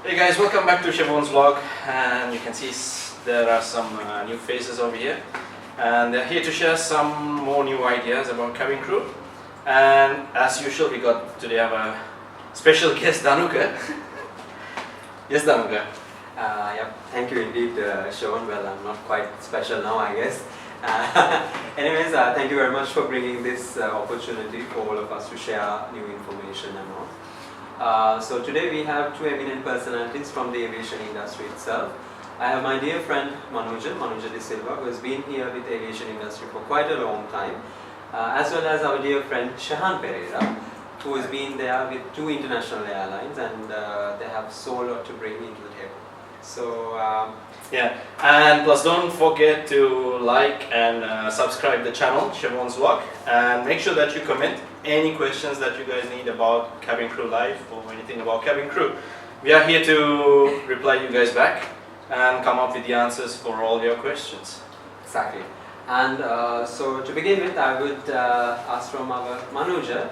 Hey guys, welcome back to Shehan's vlog, and you can see there are some new faces over here, and they're here to share some more new ideas about Cabincrew. And as usual, we got today have a special guest, Danuka. Yes, Danuka. Yep, thank you indeed, Shehan. Well, I'm not quite special now, I guess. Anyways, thank you very much for bringing this opportunity for all of us to share new information and all. So today we have two eminent personalities from the aviation industry itself. I have my dear friend Manuja Silva, who has been here with the aviation industry for quite a long time, as well as our dear friend Shehan Perera, who has been there with two international airlines, and they have so lot to bring into the table. So yeah, and plus don't forget to like and subscribe the channel Shehan's vlog, and make sure that you comment any questions that you guys need about Cabincrew life or anything about Cabincrew. We are here to reply you guys back and come up with the answers for all your questions. Exactly. And so to begin with, I would ask from our Manuja,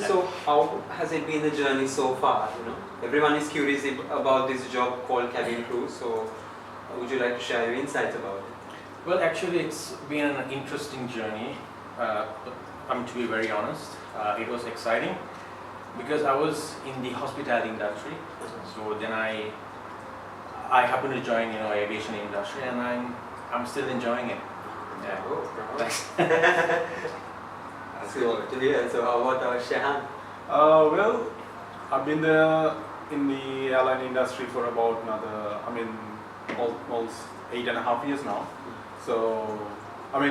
so how has it been the journey so far? You know, everyone is curious about this job called Cabincrew. So would you like to share your insights about it? Well, actually, it's been an interesting journey. To be very honest, it was exciting because I was in the hospitality industry. So then I happened to join, aviation industry, and I'm still enjoying it. Yeah. Oh, thanks. That's good to hear. So how about Shehan? Well, I've been there in the airline industry for about almost 8.5 years now. So,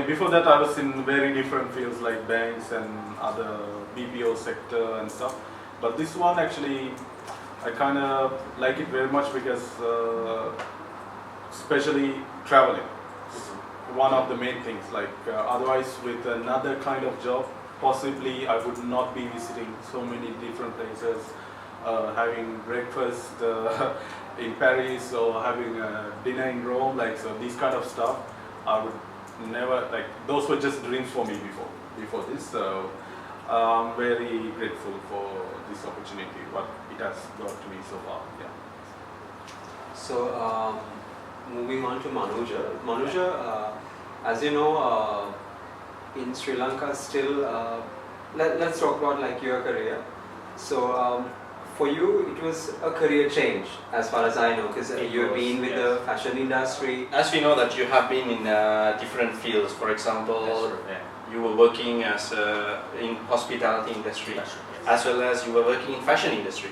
before that I was in very different fields like banks and other BPO sector and stuff. But this one actually, I kind of like it very much because, especially traveling, one of the main things. Like otherwise, with another kind of job, possibly I would not be visiting so many different places, having breakfast in Paris or having a dinner in Rome. So these kind of stuff, I would never like. Those were just dreams for me before this. So I'm very grateful for this opportunity, what it has brought to me so far. Yeah. So moving on to Manuja, as you know, in Sri Lanka still, let's talk about like your career. So for you, it was a career change as far as I know, because you've been with the fashion industry. As we know that you have been in different fields. For example, you were working as in hospitality industry, as well as you were working in fashion industry.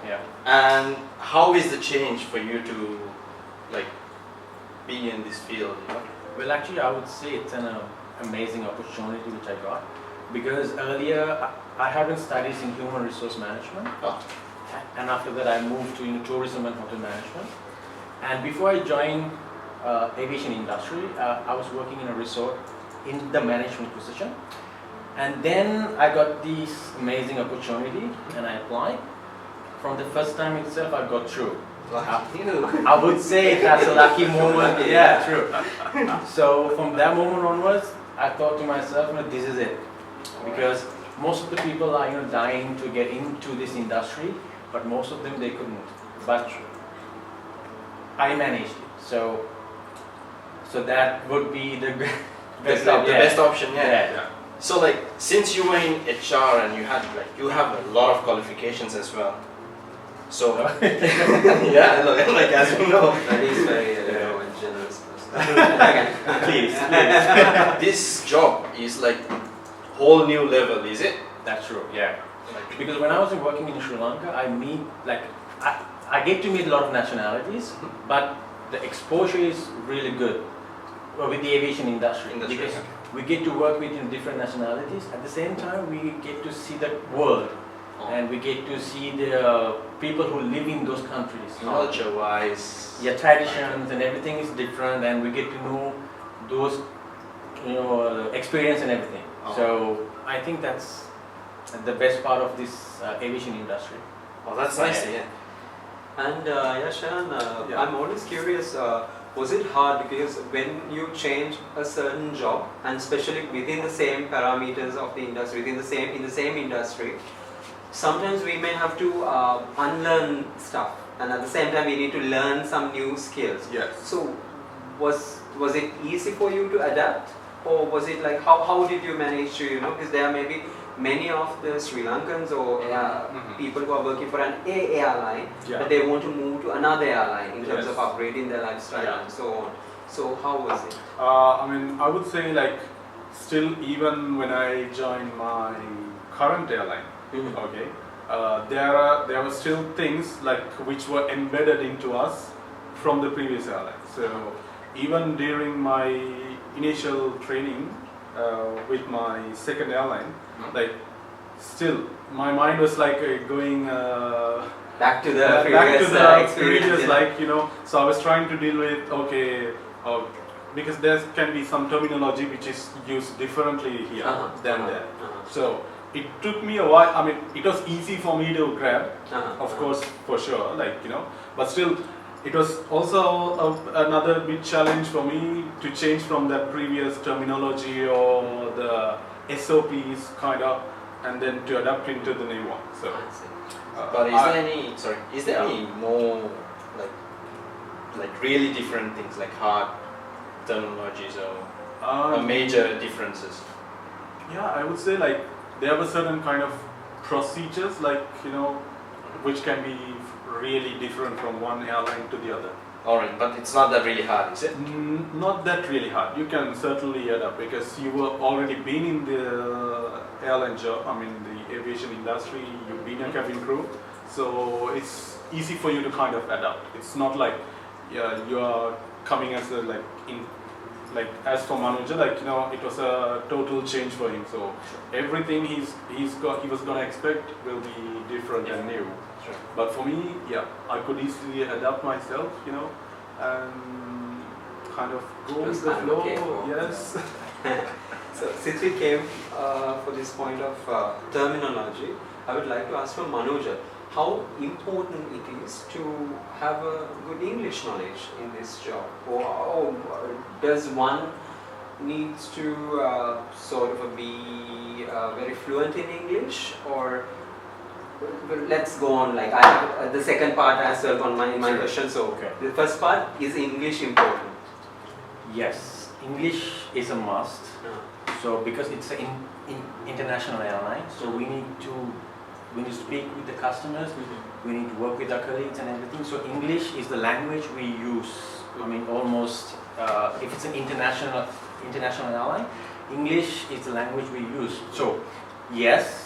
Yeah. And how is the change for you to be in this field? Well, actually, I would say it's an amazing opportunity which I got, because earlier I had been studies in human resource management, and after that I moved to tourism and hotel management. And before I joined aviation industry, I was working in a resort in the management position, and then I got this amazing opportunity and I applied. From the first time itself, I got through. I would say that's a lucky moment. Yeah, true. So from that moment onwards, I thought to myself, this is it, because most of the people are dying to get into this industry, but most of them they couldn't. But I managed it. So that would be the best option. Yeah. So since you were in HR and you have a lot of qualifications as well. So yeah, as you know, that is very generous person. Please. This job is whole new level, is it? That's true. Yeah. Because when I was working in Sri Lanka, I get to meet a lot of nationalities, but the exposure is really good with the aviation industry. Because we get to work with different nationalities. At the same time, we get to see the world. And we get to see the people who live in those countries. Culture-wise. Yeah, traditions and everything is different, and we get to know those, experience and everything. So I think that's the best part of this aviation industry. Oh, that's nice to hear. And Shehan, I'm always curious, was it hard because when you change a certain job, and especially within the same parameters of the industry, in the same industry, sometimes we may have to unlearn stuff. and at the same time we need to learn some new skills. Yes. So was it easy for you to adapt, or was it like how did you manage to, you know, because there may be many of the Sri Lankans or people who are working for an airline, but they want to move to another airline in terms of upgrading their lifestyle and so on. So how was it? I mean, I would say like still even when I joined my current airline, okay, there were still things like which were embedded into us from the previous airline. So even during my initial training with my second airline, like still my mind was like going back to the previous like, you know, so I was trying to deal with because there can be some terminology which is used differently here than there. So it took me a while. I mean, it was easy for me to grab, of course, for sure, like, you know, but still it was also another big challenge for me to change from that previous terminology or the SOPs kind of, and then to adapt into the new one. So, but is there any more like really different things, like hard terminologies or major differences? Yeah, I would say like there were certain kind of procedures, like, you know, which can be really different from one airline to the other. Alright, but it's not that really hard, is it? Not that really hard. You can certainly adapt because you were already been in the airline job, I mean the aviation industry, you've been a cabin crew, so it's easy for you to kind of adapt. It's not like you are coming as a as for Manuja, like, you know, it was a total change for him. So everything he was gonna expect will be different and new. Sure. But for me, I could easily adapt myself, you know, and kind of go with the flow. Yes. So since we came for this point of terminology, I would like to ask from Manuja, how important it is to have a good English knowledge in this job, or does one needs to sort of be very fluent in English, or let's go on, like I have the second part as well on my question. So the first part, is English important? Yes, English is a must. So because it's an international airline, so we need to speak with the customers, we need to work with our colleagues and everything. So English is the language we use. I mean, almost if it's an international airline, English is the language we use. So yes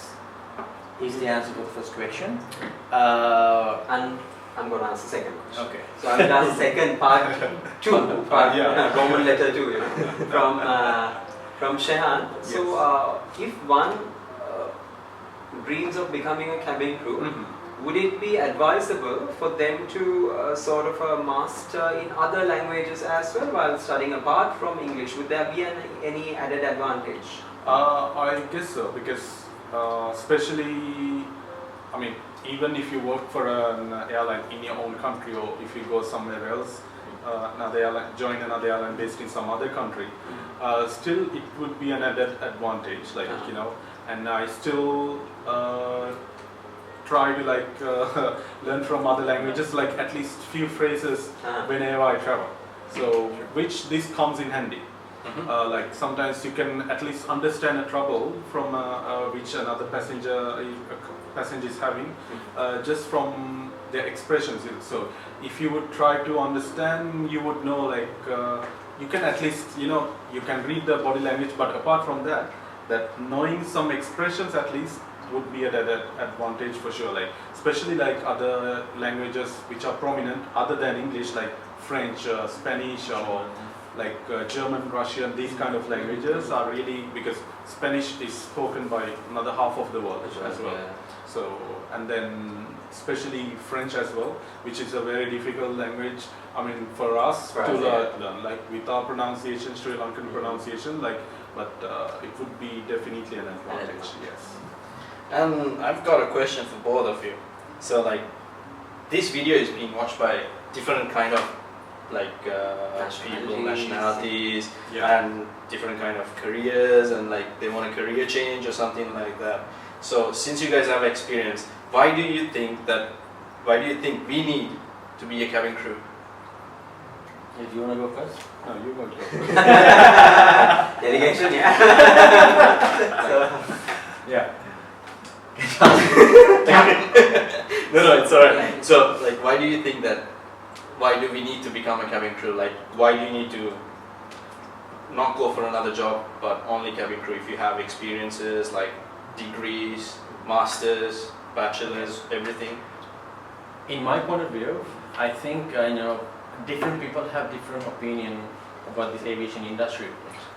is the answer to the first question. And I'm going to answer the second question. Okay. So I will ask the second part 2, Roman letter 2, you know, from Shehan. Yes. So if one dreams of becoming a cabin crew, would it be advisable for them to sort of master in other languages as well while studying apart from English? Would there be any added advantage? I guess so, because especially, I mean, even if you work for an airline in your own country, or if you go somewhere else, join another airline based in some other country, still it would be an added advantage, like, you know, and I still try to learn from other languages, like at least few phrases whenever I travel. So which this comes in handy. Like sometimes you can at least understand a trouble from which another passenger is having, just from their expressions. So if you would try to understand, you would know, like you can at least, you know, you can read the body language, but apart from that, knowing some expressions at least would be an advantage for sure. Like especially like other languages which are prominent other than English, like French, Spanish, or like German, Russian. These kind of languages are really, because Spanish is spoken by another half of the world as well. So, and then especially French as well, which is a very difficult language. I mean, for us to learn, like with our pronunciation, Sri Lankan pronunciation, like, but it would be definitely an advantage. Yes. And I've got a question for both of you. So, like, this video is being watched by different kind of people, nationalities, and different kind of careers, and like they want a career change or something like that. So since you guys have experience, why do you think that why do you think we need to be a cabin crew? Yeah, do you want to go first? No, you go first. Delegation, yeah. Yeah. No, it's alright. So, like, why do you think that? Why do we need to become a cabin crew? Like, why do you need to not go for another job, but only cabin crew? If you have experiences like degrees, masters, bachelors, everything. In my point of view, I think different people have different opinion about this aviation industry.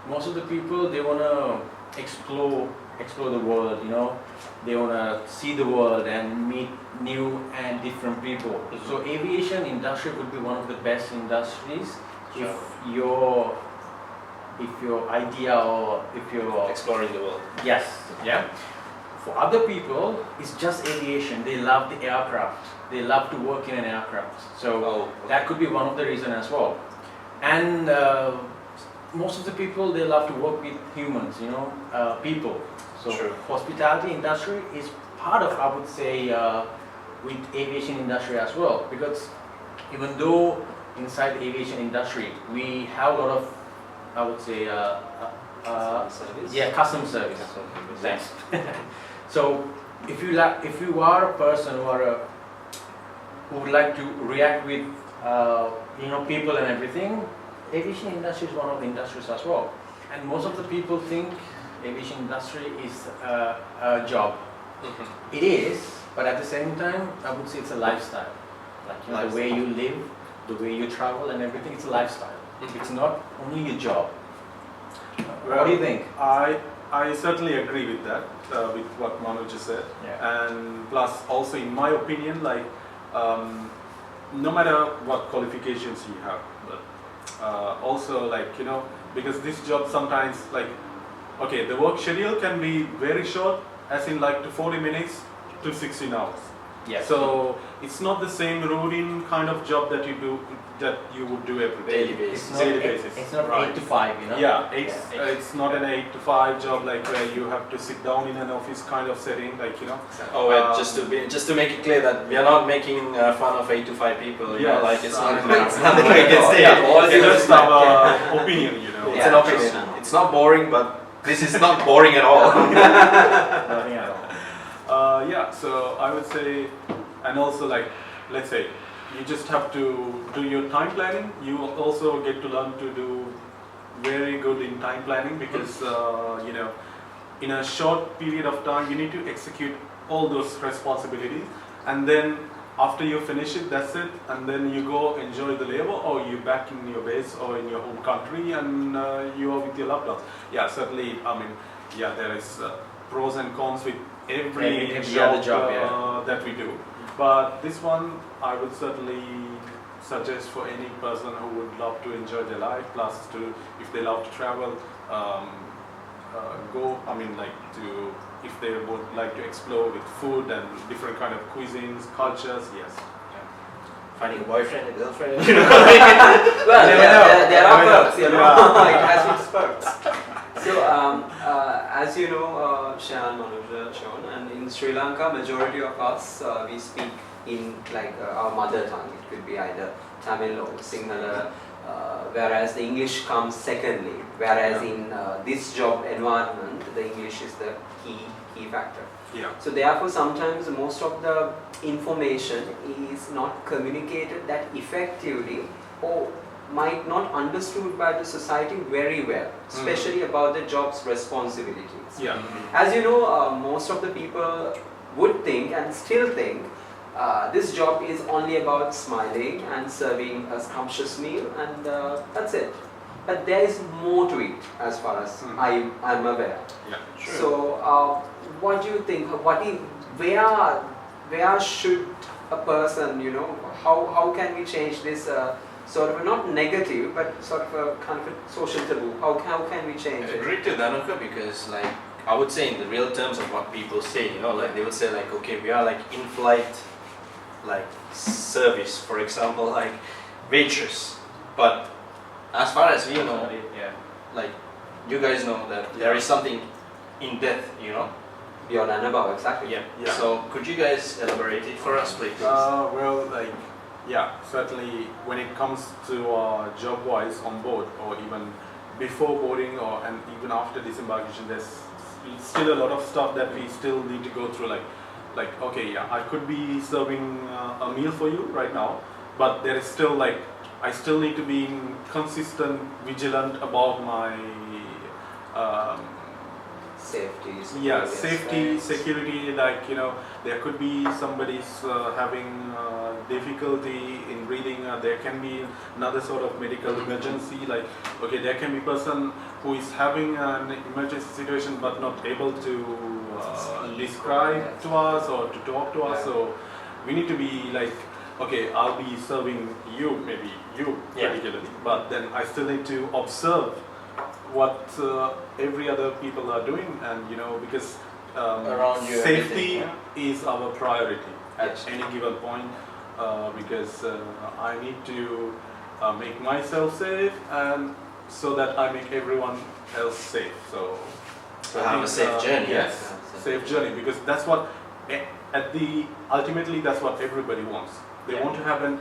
Most of the people, they want to explore the world, they want to see the world and meet new and different people. Mm-hmm. So aviation industry could be one of the best industries Sure. if your idea or if you're Exploring the world. yes, yeah. For other people, it's just aviation. They love the aircraft. They love to work in an aircraft. So Oh, that could be one of the reasons as well. And most of the people, they love to work with humans, people. So True. hospitality industry is part of, I would say, with aviation industry as well. Because even though inside the aviation industry, we have a lot of, I would say, Service. yeah, customer service. Thanks. So if you are a person who would like to react with people and everything, aviation industry is one of the industries as well. And most of the people think aviation industry is a job. Mm-hmm. It is, but at the same time, I would say it's a lifestyle. Like the way you live, the way you travel, and everything. It's a lifestyle. Mhm. It's not only a job. What do you think? I certainly agree with that, with what Manuja said. Yeah. And plus, also in my opinion, like no matter what qualifications you have, but also like because this job sometimes like the work schedule can be very short, as in like to 40 minutes to 16 hours. Yes. So it's not the same routine kind of job that you would do every day. Daily basis. It's not Right. 8 to 5, Yeah, it's not an 8 to 5 job like where you have to sit down in an office kind of setting, like Oh, wait, just to make it clear that we are not making fun of 8 to 5 people. Yes, Like it's not it's nothing against it. it's just our opinion, It's Yeah, an opinion. It's not boring, but this is not boring at all. Nothing at all. Yeah, so I would say, and also like, let's say, you just have to do your time planning. You also get to learn to do very good in time planning because, in a short period of time, you need to execute all those responsibilities. And then after you finish it, that's it. And then you go enjoy the labor, or you're back in your base or in your home country and you are with your loved ones. Yeah, certainly, I mean, yeah, there is pros and cons with every other job, that we do. But this one, I would certainly suggest for any person who would love to enjoy their life, plus if they love to travel, if they would like to explore with food and different kind of cuisines, cultures, yes. Finding a boyfriend, a girlfriend. Well, there are perks, Yeah. it has its perks. So, as you know, Shehan, Manuja, Sean, and in Sri Lanka, majority of us, we speak in our mother tongue. It could be either Tamil or Sinhala, whereas the English comes secondly. Whereas in this job environment, the English is the key factor. Yeah. So therefore, sometimes most of the information is not communicated that effectively, or might not understood by the society very well, especially about the job's responsibilities. Yeah. As you know, most of the people would think and still think this job is only about smiling and serving a scrumptious meal, and that's it. But there is more to it, as far as I'm aware. Yeah. Sure. So, what do you think? Where should a person, how can we change this sort of not negative, but sort of a kind of a social taboo? How can we change I it? agree to Danuka because, like, I would say in the real terms of what people say, like they would say like, okay, we are like in-flight, like service, for example, like waitress. But as far as we know, like you guys know that there is something in death, beyond and above, exactly. Yeah. Yeah. So could you guys elaborate it for us, please? Well, like, yeah, certainly when it comes to job-wise on board, or even before boarding, and even after disembarkation, there's still a lot of stuff that we still need to go through. Like okay, yeah, I could be serving a meal for you right now, but there is still like I still need to be consistent, vigilant about my Safety. yeah, security safety, aspects. security, like, you know, there could be somebody's having difficulty in breathing, there can be another sort of medical emergency, like, okay, there can be person who is having an emergency situation but not able to describe to us or to talk to us, so we need to be like, okay, I'll be serving you, maybe you particularly, but then I still need to observe what every other people are doing, and you know, because Around you, safety everything, is our priority at Yes. any given point, because I need to make myself safe, and so that I make everyone else safe. So To I have think, a safe journey. Yes, safe journey, because that's what ultimately that's what everybody wants. They want to have an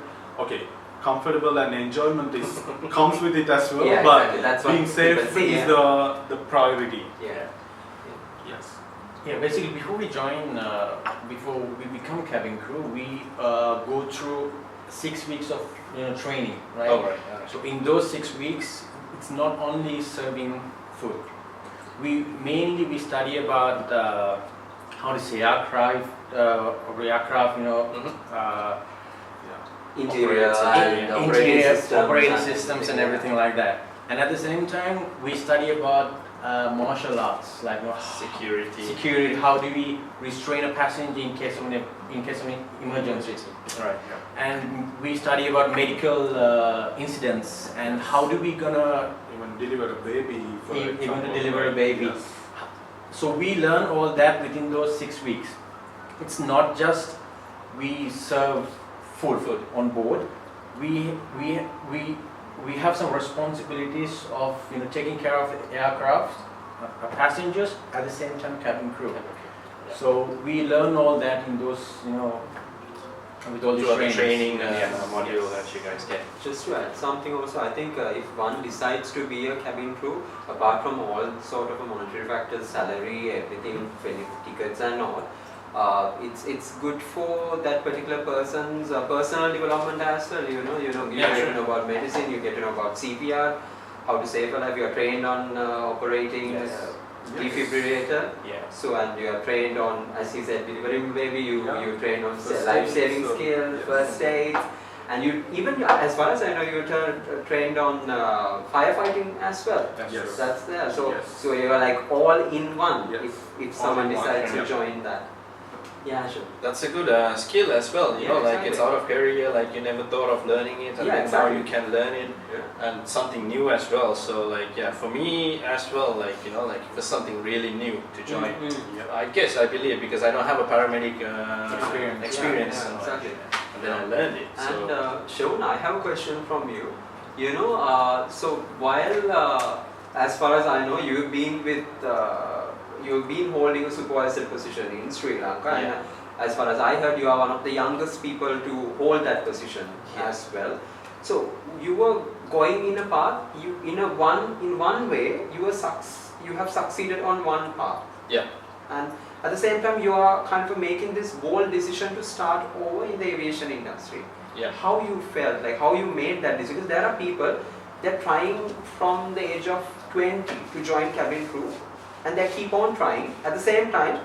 comfortable, and enjoyment is comes with it as well, Yeah, but exactly. That's what being safe people see, is yeah. the priority. Yeah. Yes. Yeah, basically before we join, before we become cabin crew, we go through 6 weeks of training, right? Oh, right. So in those 6 weeks, it's not only serving food. We study about how to say aircraft, Interior and interior operating and systems and yeah. everything like that. And at the same time, we study about martial arts, like security. How do we restrain a passenger in case of an emergency? Right. And we study about medical incidents and how do we gonna Even deliver a baby. For even to example, deliver a right? baby. Yes. So we learn all that within those 6 weeks. It's not just we serve food on board. We have some responsibilities of taking care of aircraft, passengers, at the same time cabin crew. So we learn all that in those with all Throughout the the training trainings. module that you guys get. Just to add something also, I think if one decides to be a cabin crew, apart from all sort of monetary factors, salary, everything, tickets and all, it's good for that particular person's personal development as well. You get to know about medicine, you get to know about CPR, how to save a life. You are trained on operating defibrillator. Yeah. So, and you are trained on, as he said, delivering baby. You trained on First life-saving aid, so, skills, yes. first aid, and you even, as far as I know, you trained on firefighting as well. Yes. That's there. So, Yes. so you are like all in one. Yes. If All someone in one, decides to yeah. join that. Yeah, sure. That's a good skill as well, Yeah, like it's exactly. out of career, like you never thought of learning it, and Yeah, then exactly. now you can learn it, Yeah. and something new as well. So like for me as well, like like if it's something really new to join, I believe, because I don't have a paramedic experience, Yeah, exactly. and then I learned it. So And Shehan, I have a question from you. So while, as far as I know, you've been holding a supervisor position in Sri Lanka, and as far as I heard, you are one of the youngest people to hold that position as well. So you were going in a path. In one way, you have succeeded on one path. yeah. And at the same time, you are kind of making this bold decision to start over in the aviation industry. Yeah. How you felt, like how you made that decision? Because there are people, they're trying from the age of 20 to join cabin crew, and they keep on trying. At the same time,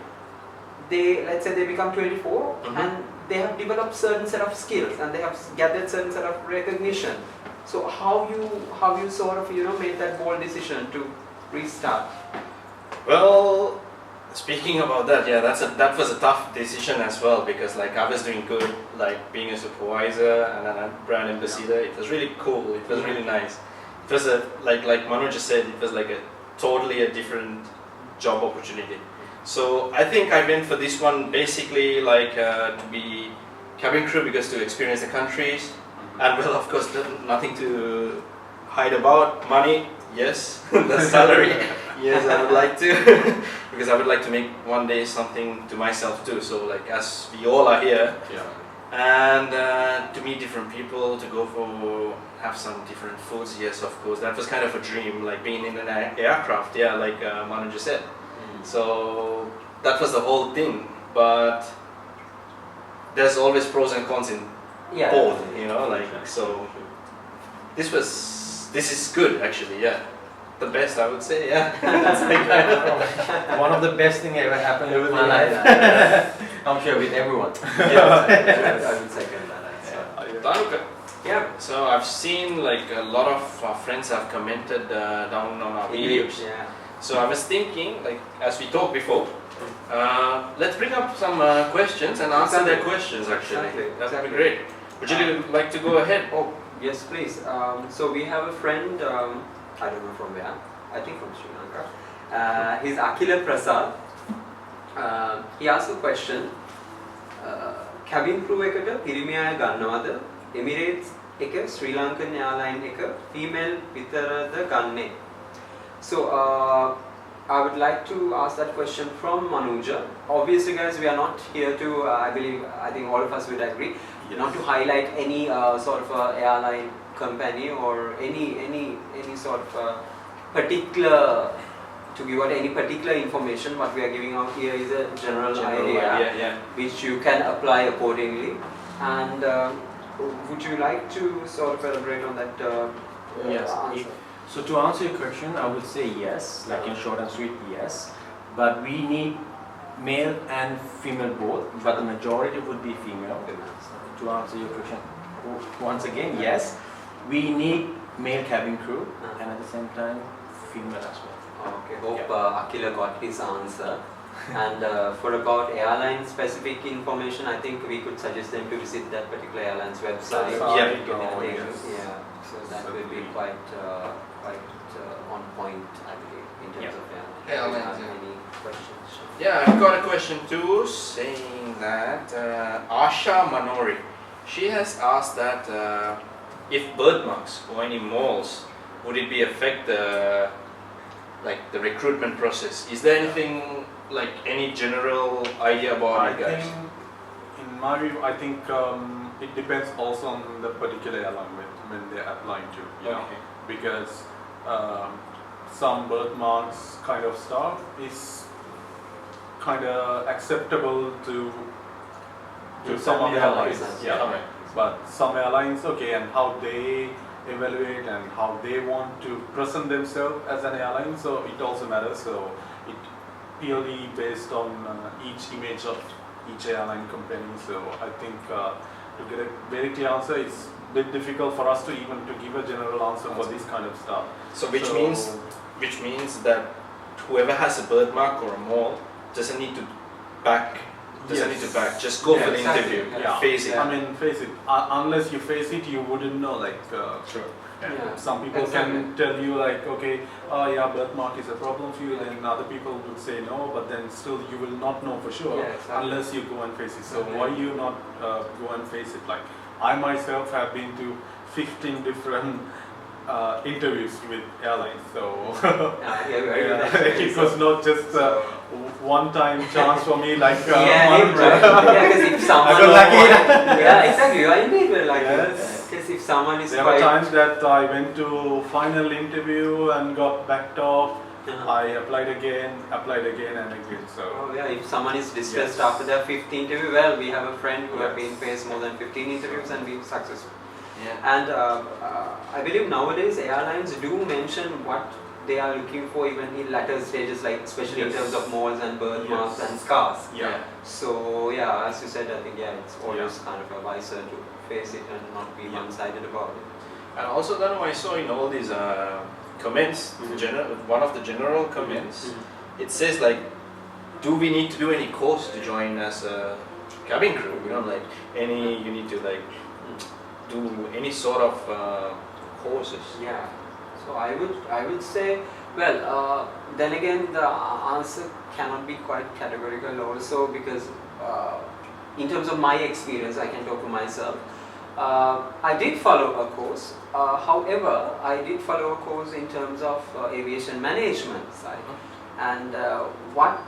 let's say they become 24, and they have developed certain set of skills, and they have gathered certain set of recognition. So how you sort of made that bold decision to restart? Well, speaking about that, that was a tough decision as well, because like I was doing good, like being a supervisor and a brand ambassador. It was really cool. It was really nice. It was like Manuja said, it was like a totally different job opportunity. So I think I went for this one basically like to be cabin crew, because to experience the countries, and well, of course, nothing to hide about. Money, yes, the salary, Yes, I would like to, because I would like to make one day something to myself too. So like as we all are here, and to meet different people, to go for have some different foods. Yes, of course, that was kind of a dream, like being in an aircraft. Yeah, like Manuja said. So that was the whole thing. But there's always pros and cons in both. You know, like so. This is good actually. Yeah. The best, I would say, yeah. That's like one of the best thing ever happened in my life. I'm sure with everyone. I would second that. Danuka. Yeah. So I've seen like a lot of our friends have commented down on our videos. Yeah. So I was thinking, like as we talked before, let's bring up some questions and answer their questions. Actually, that would be great. Would you like to go ahead? Oh, yes, please. So we have a friend. I don't know from where, I think from Sri Lanka. He's Akila Prasad. He asked a question. Cabincrew එකට පිරිමි අය ගන්නවද? Emirates එක Sri Lankan airline එක female විතරද ගන්නේ? So I would like to ask that question from Manuja. Obviously guys, we are not here to, I think all of us would agree, not to highlight any sort of airline company or any sort of particular, to give out any particular information. What we are giving out here is a general idea which you can apply accordingly. And would you like to sort of elaborate on that yes. answer? So to answer your question, I would say yes, like in short and sweet, yes. But we need male and female both, but the majority would be female. To answer your question, once again, yes. We need male cabin crew and at the same time female as well. Okay, hope Akila got his answer. And for about airline specific information, I think we could suggest them to visit that particular airline's website. So that will be quite on point, I believe, in terms of airlines. Any questions? Yeah, I've got a question too, saying that Asha Manori, she has asked that if birthmarks or any moles, would it be affect the the recruitment process? Is there anything like any general idea about it, guys? I think, in my view, I think it depends also on the particular airline when they're applying to, you know, because some birthmarks kind of stuff is kind of acceptable to some of the airlines. But some airlines, and how they evaluate and how they want to present themselves as an airline, so it also matters. So it purely based on each image of each airline company. So I think to get a very clear answer, it's a bit difficult for us to even to give a general answer for this kind of stuff. So which means that whoever has a birthmark or a mole doesn't need to back. Just go for the interview. Face it. I mean, face it. Unless you face it, you wouldn't know. Some people can tell you birthmark is a problem for you. Then other people would say no, but then still you will not know for sure unless you go and face it. So why you not go and face it? Like I myself have been to 15 different interviews with airlines. So it was not just one-time chance for me, like because if someone exactly, you are indeed like because if someone is there were times that I went to final interview and got backed off. I applied again and again. So if someone is distressed after their 5th interview, well, we have a friend who have been faced more than 15 interviews and been successful. And I believe nowadays airlines do mention what they are looking for even in latter stages, like especially in terms of moles and birthmarks and scars. So as you said, I think it's always kind of a wiser to face it and not be one-sided about it. And also then I saw in all these comments, one of the general comments, it says like, do we need to do any course to join as a cabin crew? You know, like you need to do any sort of courses. So I would say, well, then again the answer cannot be quite categorical also, because in terms of my experience, I can talk for myself. I did follow a course. However, I did follow a course in terms of aviation management side, and what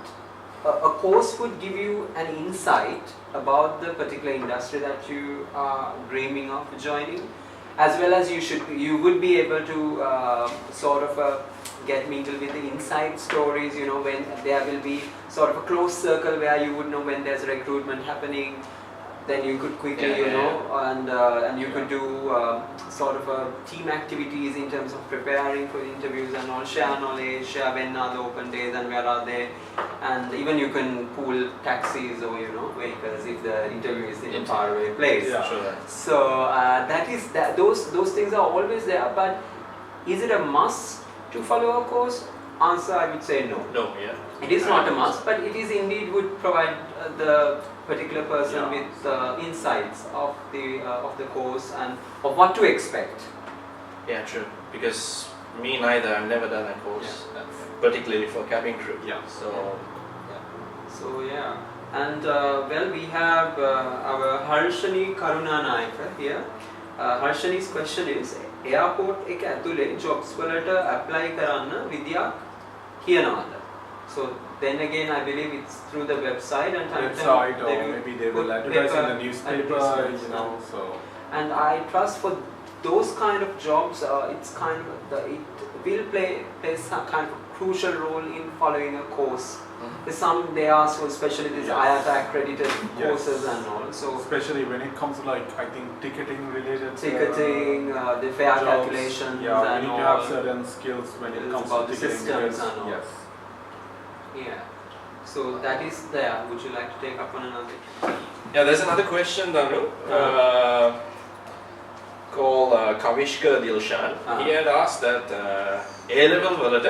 a course would give you an insight about the particular industry that you are dreaming of joining, as well as you would be able to sort of get mingled with the inside stories, you know, when there will be sort of a close circle where you would know when there's recruitment happening, then you could quickly, and you could do sort of team activities in terms of preparing for interviews and all, share knowledge, share when are the open days and where are they, and even you can pool taxis or, you know, vehicles if the interview is in a faraway place. Yeah. Sure. So those things are always there, but is it a must to follow a course? Answer, I would say no. No, yeah. It is not a must, but it is indeed would provide the particular person with insights of the course and of what to expect. Yeah, true. Because me neither, I've never done a course, particularly for cabin crew. Yeah. So yeah, and well, we have our Harshani Karunanayaka here. Harshani's question is, airport එක ඇතුලේ jobs වලට apply කරන්න විදියක් කියනවාද? So then again, I believe it's through the website and website, or maybe they will advertise in the newspaper, you know. So. And I trust for those kind of jobs, it's kind of it will play some kind of crucial role in following a course. Some they are so especially these IATA accredited courses and all. So especially when it comes to, like, I think ticketing related. The fare jobs, calculations. Yeah, and you need to have certain skills when it comes about to the ticketing. systems and all. Yes. Yeah. So that is there. Would you like to take up on another? Yeah, there's another question, Danu, called Kavishka Dilshan. He had asked that A-level වලට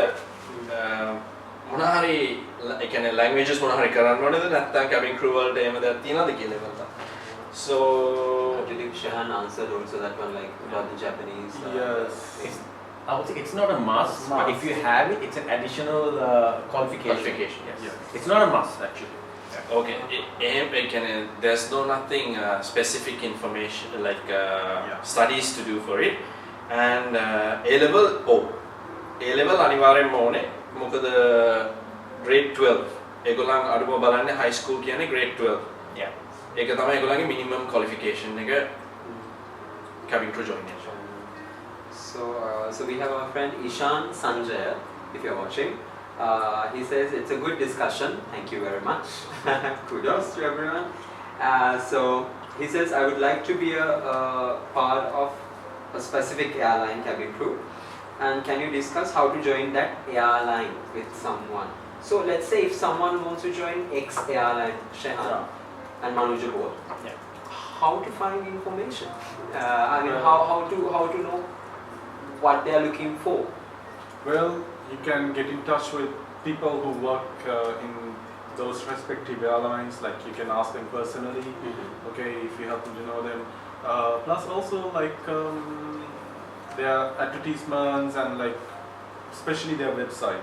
මොනහරි ඒ කියන්නේ languages මොනහරි කරන්න ඕනේද නැත්නම් cabin crew වලට එහෙම දෙයක් තියනවද කියලා level එක. So I believe Shehan answered also that one, like about the Japanese. Yes. I would say it's not a must, but if you have it, it's an additional qualification. Yes. It's not a must actually. Okay, there's nothing specific information like studies to do for it, and A-level අනිවාර්යෙන්ම ඕනේ. මොකද grade 12 ඒගොල්ලන් අඩුම බලන්නේ high school කියන්නේ grade 12. Yeah. ඒක තමයි ඒගොල්ලන්ගේ minimum qualification එක cabin crew join. So we have our friend Ishan Sanjay, if you're watching. He says it's a good discussion. Thank you very much. Kudos to everyone. So he says, I would like to be a part of a specific airline cabin crew. And can you discuss how to join that airline with someone? So let's say if someone wants to join X airline, Shehan and Manuja both, how to find information? I mean, how to know what they are looking for? Well, you can get in touch with people who work in those respective airlines. Like, you can ask them personally. Okay, if you happen to know them. Plus, also, like, their advertisements and, like, especially their website.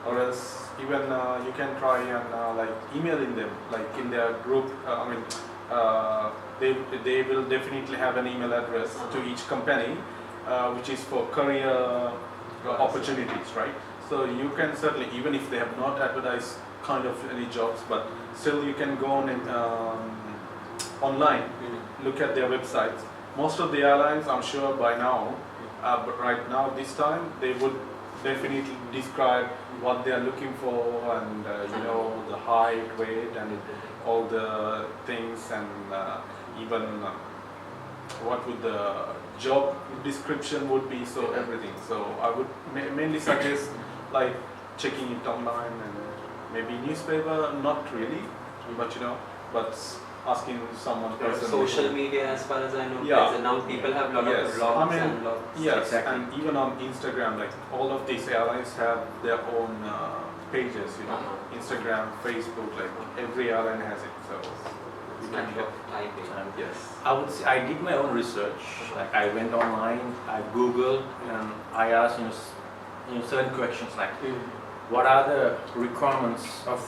Or else even you can try and like emailing them, like in their group. They will definitely have an email address to each company, which is for career opportunities, right? So you can certainly, even if they have not advertised kind of any jobs, but still you can go on and online, look at their websites. Most of the airlines, I'm sure by now, but right now this time they would definitely describe what they are looking for, and you know, the height, weight, and all the things, and even what would the job description would be, so everything. So I would mainly suggest like checking it online, and maybe newspaper, not really, but you know, but asking someone personally. Social media, as far as I know, now people have a lot of blogs and blogs. Yes, exactly. and even on Instagram, like all of these airlines have their own pages, you know, Instagram, Facebook, like every airline has it. So you can get typing. yes. I would say I did my own research. Like I went online, I googled, and I asked certain questions like, what are the requirements of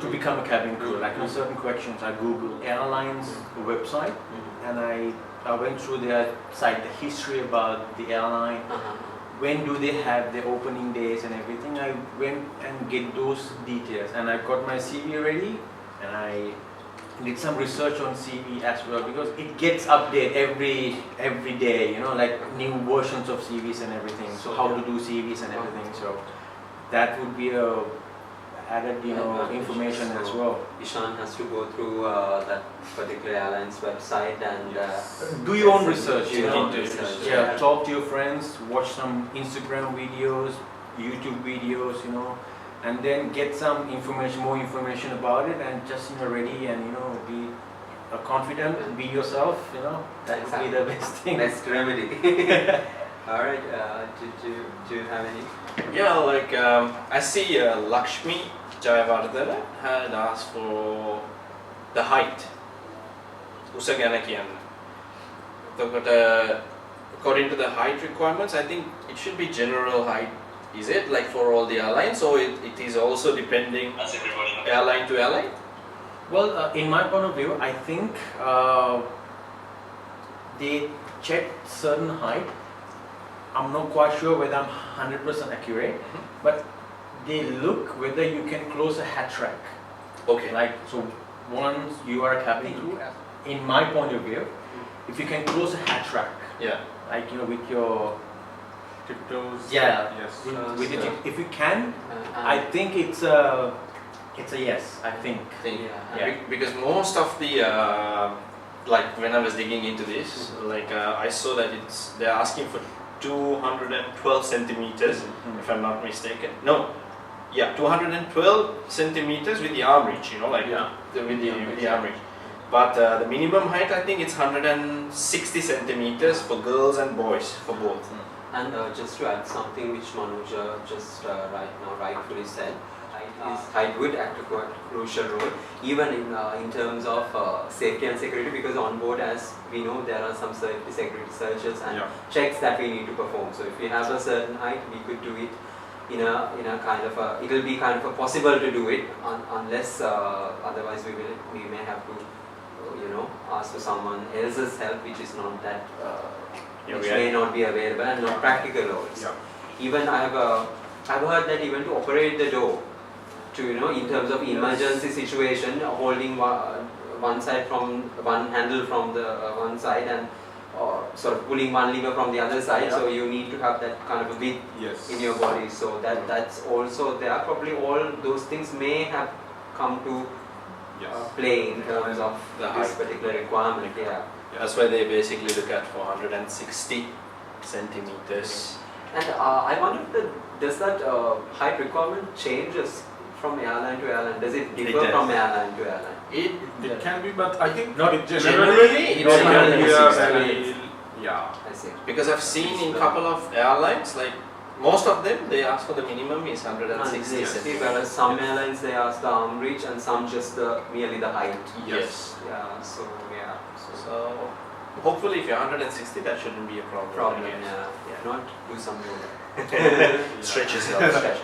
to become a cabin crew? Like certain questions, I googled airlines website, and I I went through their site, the history about the airline. When do they have their opening days and everything. I went and get those details, and I got my CV ready, and I did some research on CV as well, because it gets updated every day, you know, like new versions of CVs and everything. So how to do CVs and everything. So that would be a added, you know, information as well. Ishan has to go through that particular airline's website and do your own research. Do You your know, own research. yeah, talk to your friends, watch some Instagram videos, YouTube videos, you know, and then get some information, more information about it, and just, you know, ready and, you know, be confident, be yourself, you know. That would be the best thing. Best remedy. All right. Do you have any? Yeah, like I see Lakshmi Jayavardhana had asked for the height. Usagana kiyanna. According to the height requirements, I think it should be general height. Is it like for all the airlines, or it is also depending airline to airline? Well, in my point of view, I think they check certain height. I'm not quite sure whether I'm 100% accurate, but they look whether you can close a hatch rack. Okay. Like, so once you are a cabin crew, in my point of view, if you can close a hatch rack, Yeah. like, you know, with your Tiptoes. yeah, Yes. with it, if you can, I think it's a yes. I think. Yeah. Because most of the like when I was digging into this, like I saw that they're asking for 212 centimeters, if I'm not mistaken. No, yeah, 212 centimeters with the arm reach, you know, like with the arm reach. But the minimum height, I think it's 160 centimeters for girls and boys, for both. And just to add something which Manuja just rightfully said, height would act a quite crucial role, even in terms of safety and security, because on board, as we know, there are some security searches and checks that we need to perform. So if we have a certain height, we could do it in a kind of a, it will be kind of a possible to do it unless otherwise we may have to ask for someone else's help, which is not that which may not be available and not practical also. Even I've heard that even to operate the door, to in terms of emergency situation, holding one side from one handle from the one side and sort of pulling one lever from the other side, so you need to have that kind of a width in your body. So that's also there. Probably all those things may have come to play in terms of this particular requirement. That's why they basically look at 460 centimeters. And I wonder, does that height requirement changes from airline to airline? Does it differ from airline to airline? It can be, but I think not generally I see. Because I've seen in couple of airlines, like most of them, they ask for the minimum is 160 centimeters. Whereas some airlines they ask the arm reach and some just merely the height. Yes. Yeah. So So hopefully, if you're 160, that shouldn't be a problem. Not do some yoga. Stretch yourself.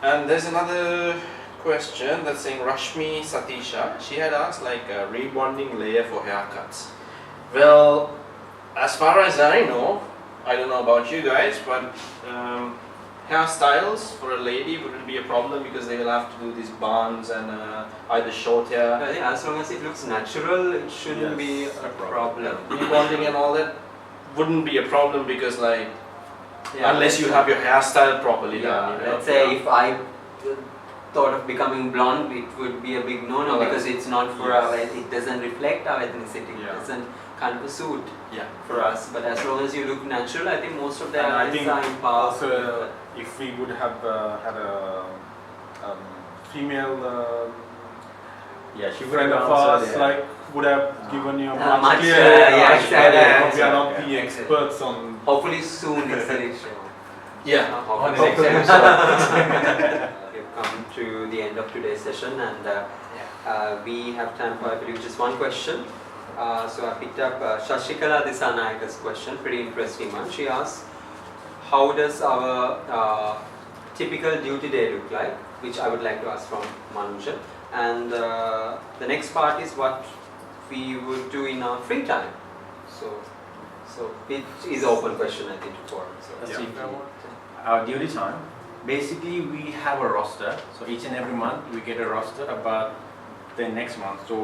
And there's another question that's saying Rashmi Satisha. She had asked like a rebonding layer for haircuts. Well, as far as I know, I don't know about you guys, but hairstyles for a lady wouldn't be a problem because they will have to do these buns and either short hair. I think as long as it looks natural, it shouldn't be a problem. Rebonding and all that wouldn't be a problem because like unless you have your hairstyle properly done. Let's say if I thought of becoming blonde, it would be a big no-no because it's not for our, it doesn't reflect our ethnicity. It doesn't kind of suit for us. But as long as you look natural, I think most of the airlines are in power. Also, if we would have had a female she friend of ours, like would have given you a much clearer exactly. We are not the experts on. Hopefully soon is the next show. On the next episode. We've come to the end of today's session, and we have time for, I believe, just one question. So I picked up Shashikala Disanayaka's question, pretty interesting one. She asks, how does our typical duty day look like? Which I would like to ask from Manuja. And the next part is what we would do in our free time. So it is an open question, I think, for us. So. Let's see. Our duty time. Basically, we have a roster. So each and every month we get a roster about the next month. So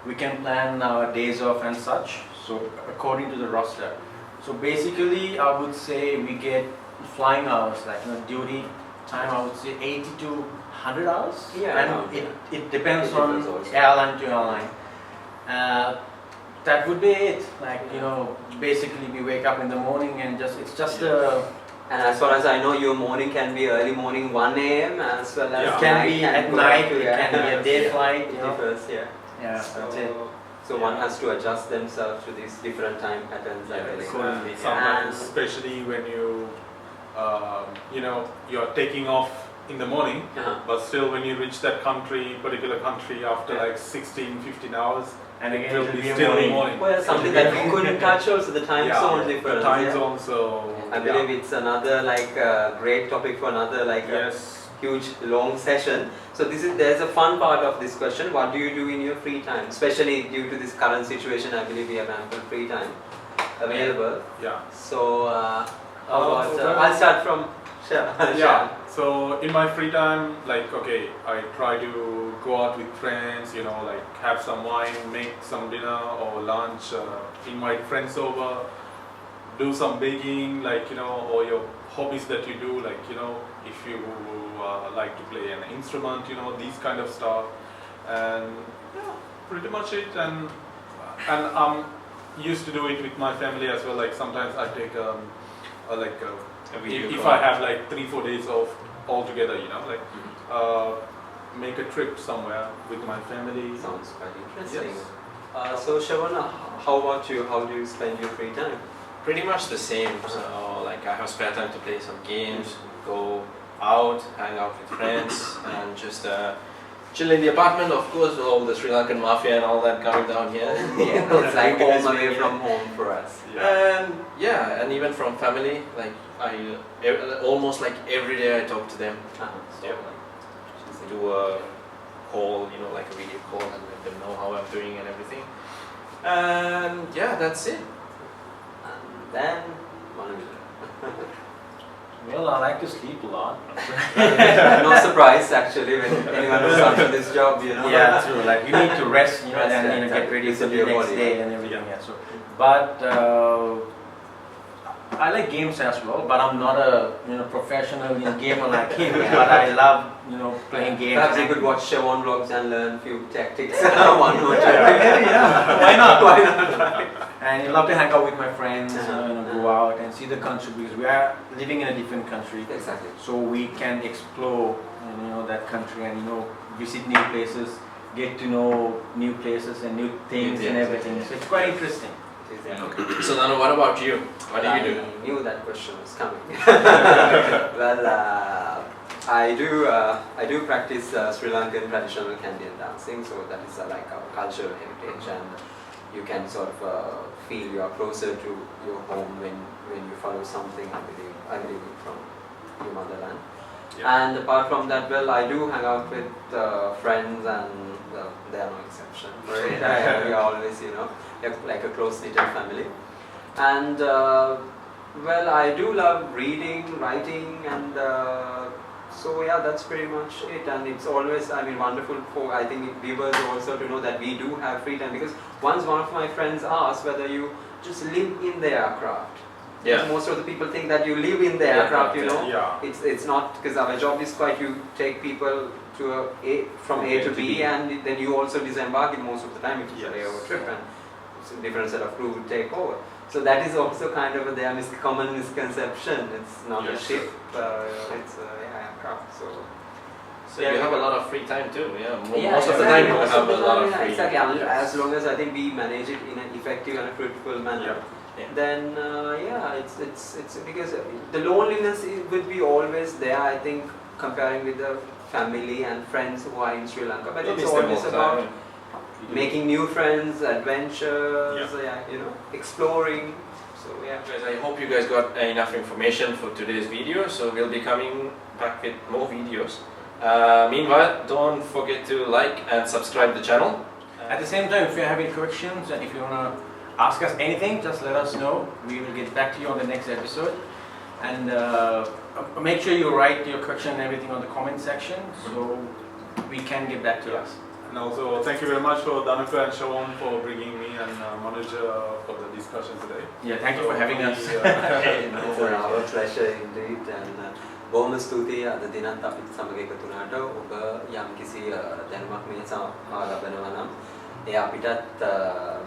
we can plan our days off and such. So according to the roster. So basically, I would say we get flying hours, like duty time. I would say 80 to 100 hours. Yeah. And it depends on airline to airline. That would be it. Like basically we wake up in the morning and it's just a. And as far as I know, your morning can be early morning 1 a.m. as well as it can be at night. It can be a day flight. Yeah, that's it. So one has to adjust themselves to these different time patterns. Sometimes, especially when you're taking off in the morning, but still when you reach that particular country after like 16, 15 hours, and again it will be still morning. Well, something that we couldn't touch also, the time zone difference. The time zone, so I believe it's another great topic for another huge long session. So there's a fun part of this question. What do you do in your free time? Especially due to this current situation, I believe we have ample free time available. Yeah. So I'll start from Shehan. Yeah. So in my free time, I try to go out with friends, have some wine, make some dinner or lunch, invite friends over, do some baking, or your hobbies that you do, if you like to play an instrument, these kind of stuff, and pretty much it. And I'm used to do it with my family as well. Sometimes I take if I have 3-4 days off altogether, make a trip somewhere with my family. Sounds quite interesting. Yes. So Shehan, how about you? How do you spend your free time? Pretty much the same. So I have spare time to play some games, go out, hang out with friends, and just chill in the apartment. Of course, all the Sri Lankan mafia and all that coming down here. It's like home away from home for us. And even from family, I almost every day I talk to them. Do a call, a video call, and let them know how I'm doing and everything. And that's it. And then Manuja. Well, I like to sleep a lot. No surprise actually when anyone who starts in this job, Yeah, true. You need to rest, and get ready for the next day and everything. Yeah. So, but I like games as well. But I'm not a professional gamer like him. But I love playing games. Perhaps you could watch Shehan vlogs and learn a few tactics. One or two. Why not? Why not? And I love to hang out with my friends, go out and see the country, because we are living in a different country. Exactly. So we can explore, that country and visit new places, get to know new places and new things and everything. So it's quite interesting. Okay. So Danu, what about you? What do you do? I knew that question was coming. Well, I do practice Sri Lankan traditional Candian dancing, so that is like our cultural heritage, and you can sort of feel you are closer to your home when you follow something. I believe from your motherland. Yeah. And apart from that, well, I do hang out with friends, and they are no exception. Right? We are always, like a close-knit family. And well, I do love reading, writing, and so that's pretty much it. And it's always, wonderful for, I think, viewers also to know that we do have free time, because once one of my friends asked whether you just live in the aircraft. Yeah. Most of the people think that you live in the aircraft, It's not, because our job is quite, you take people to from A to B, and then you also disembark in most of the time if it's a layover trip, and it's a different set of crew would take over. So that is also kind of a common misconception. It's not a ship, it's aircraft. So you have a lot of free time too, Most of the time you have a lot of free time. Exactly, as long as I think we manage it in an effective and a fruitful manner. Then it's because the loneliness would be always there, I think, comparing with the family and friends who are in Sri Lanka. But it's always about making new friends, adventures, exploring. So Guys, I hope you guys got enough information for today's video. So we'll be coming back with more videos. Meanwhile, don't forget to like and subscribe the channel. At the same time, if you have any questions and if you want to ask us anything, just let us know. We will get back to you on the next episode. And make sure you write your question and everything on the comment section so we can get back to us. And also, thank you very much for Danuka and Shehan for bringing me and Manuja for the discussion today. Yeah, thank you for having us. It's our pleasure indeed. And බොහොම ස්තුතියි අද දිනත් අපිත් සමග එකතු වුණාට. ඔබ යම් කිසි දැනුමක් මේ ලබනවා නම් ඒ අපිටත්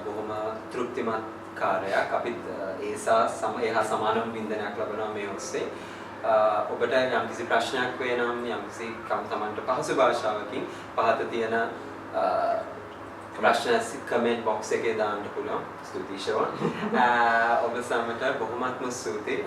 බොහොම තෘප්තිමත් කාර්යයක්. අපිත් ඒහා සමානම වින්දනයක් ලබනවා මේ ඔස්සේ. ඔබට යම් කිසි ප්‍රශ්නයක් වේ නම් යම් කිසි තමන්ට පහසු භාෂාවකින් පහත තියෙන ප්‍රශ්න කමෙන්ට් බොක්ස් එකේ දාන්න පුළුවන්. ස්තුතියි ෂෝන්. ඔබ සමට බොහොමත්ම ස්තුතියි.